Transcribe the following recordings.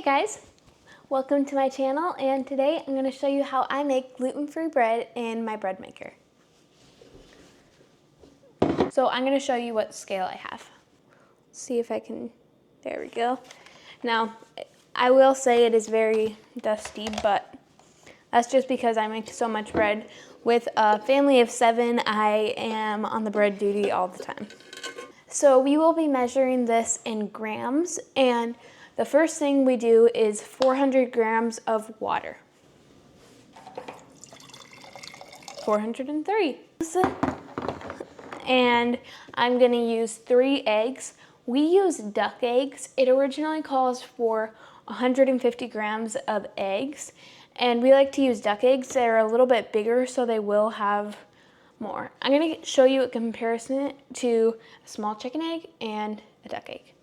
guys, welcome to my channel, and today I'm going to show you how I make gluten-free bread in my bread maker. So I'm going to show you what scale I have. See if I can, there we go. Now, I will say it is very dusty, but that's just because I make so much bread. With a family of 7, I am on the bread duty all the time. So we will be measuring this in grams, and the first thing we do is 400 grams of water. 403. And I'm gonna use 3 eggs. We use duck eggs. It originally calls for 150 grams of eggs, and we like to use duck eggs. They're a little bit bigger, so they will have more. I'm gonna show you a comparison to a small chicken egg and a duck egg.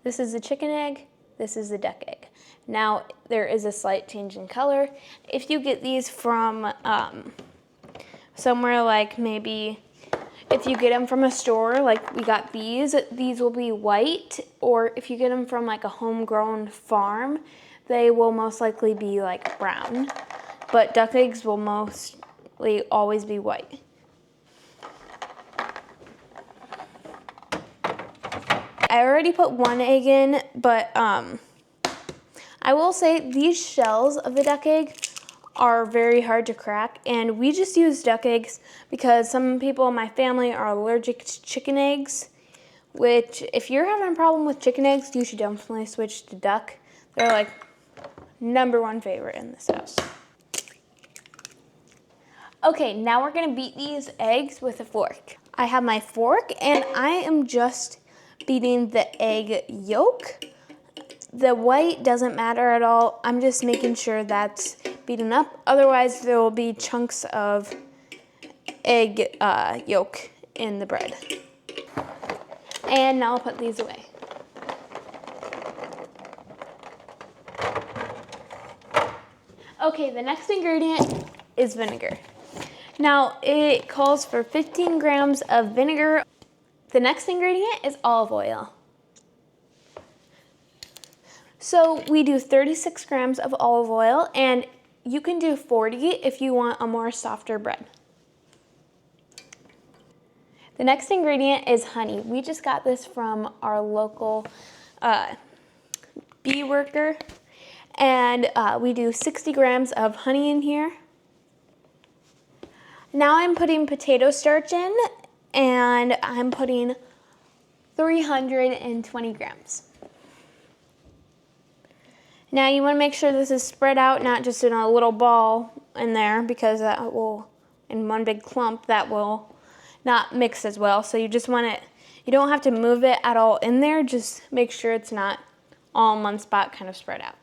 This is the chicken egg, this is the duck egg. Now, there is a slight change in color. If you get these from somewhere like maybe, if you get them from a store, like we got these will be white, or if you get them from like a homegrown farm, they will most likely be like brown, but duck eggs will mostly always be white. I already put 1 egg in, but I will say these shells of the duck egg are very hard to crack, and we just use duck eggs because some people in my family are allergic to chicken eggs, which if you're having a problem with chicken eggs, you should definitely switch to duck. They're like #1 favorite in this house. Okay, now we're gonna beat these eggs with a fork. I have my fork, and I am just beating the egg yolk. The white doesn't matter at all. I'm just making sure that's beaten up. Otherwise, there will be chunks of egg yolk in the bread. And now I'll put these away. Okay, the next ingredient is vinegar. Now, it calls for 15 grams of vinegar. The next ingredient is olive oil. So we do 36 grams of olive oil, and you can do 40 if you want a more softer bread. The next ingredient is honey. We just got this from our local bee worker, and we do 60 grams of honey in here. Now I'm putting potato starch in, and I'm putting 320 grams. Now you want to make sure this is spread out, not just in a little ball in there, because that will, in one big clump, that will not mix as well. So you just want it, you don't have to move it at all in there, just make sure it's not all in one spot, kind of spread out.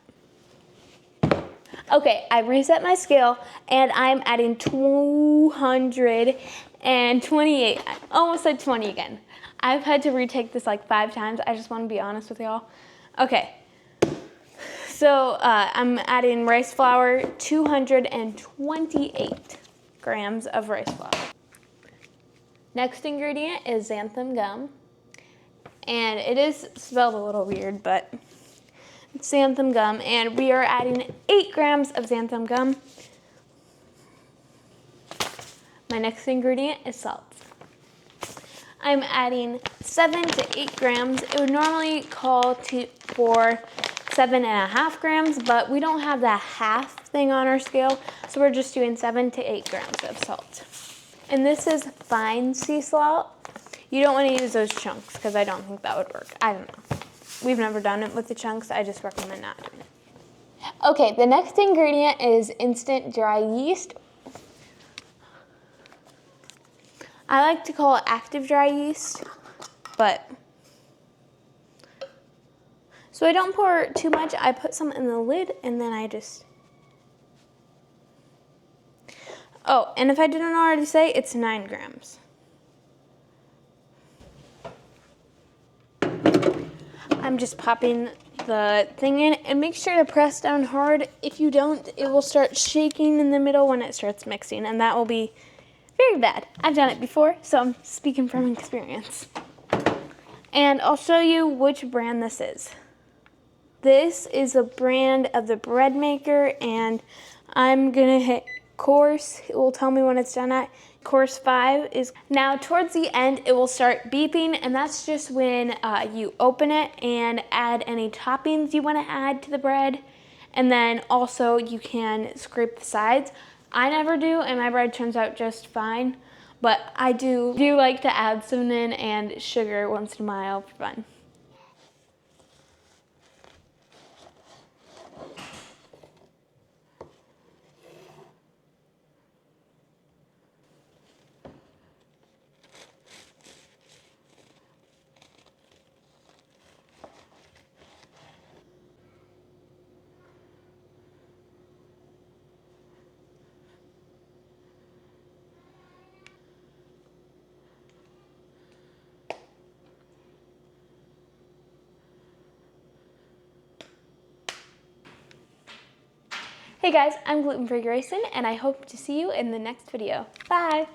Okay, I reset my scale, and I'm adding 228. I almost said 20 again. I've had to retake this like 5 times. I just want to be honest with y'all. Okay, so I'm adding rice flour, 228 grams of rice flour. Next ingredient is xanthan gum, and it is spelled a little weird, but it's xanthan gum, and we are adding 8 grams of xanthan gum. My next ingredient is salt. I'm adding 7 to 8 grams. It would normally call for 7.5 grams, but we don't have that half thing on our scale, so we're just doing 7 to 8 grams of salt. And this is fine sea salt. You don't want to use those chunks because I don't think that would work. I don't know. We've never done it with the chunks. I just recommend not doing it. Okay, the next ingredient is instant dry yeast. I like to call it active dry yeast, but so I don't pour too much. I put some in the lid, and then I just, oh, and if I didn't already say, it's 9 grams. I'm just popping the thing in, and make sure to press down hard. If you don't, it will start shaking in the middle when it starts mixing, and that will be very bad. I've done it before, so I'm speaking from experience. And I'll show you which brand this is. This is a brand of the bread maker, and I'm gonna hit course. It will tell me when it's done at. Course 5 is now towards the end. It will start beeping, and that's just when you open it and add any toppings you want to add to the bread. And then also you can scrape the sides. I never do, and my bread turns out just fine. But I do like to add cinnamon and sugar once in a while for fun. Hey guys, I'm Gluten-Free Grayson, and I hope to see you in the next video. Bye!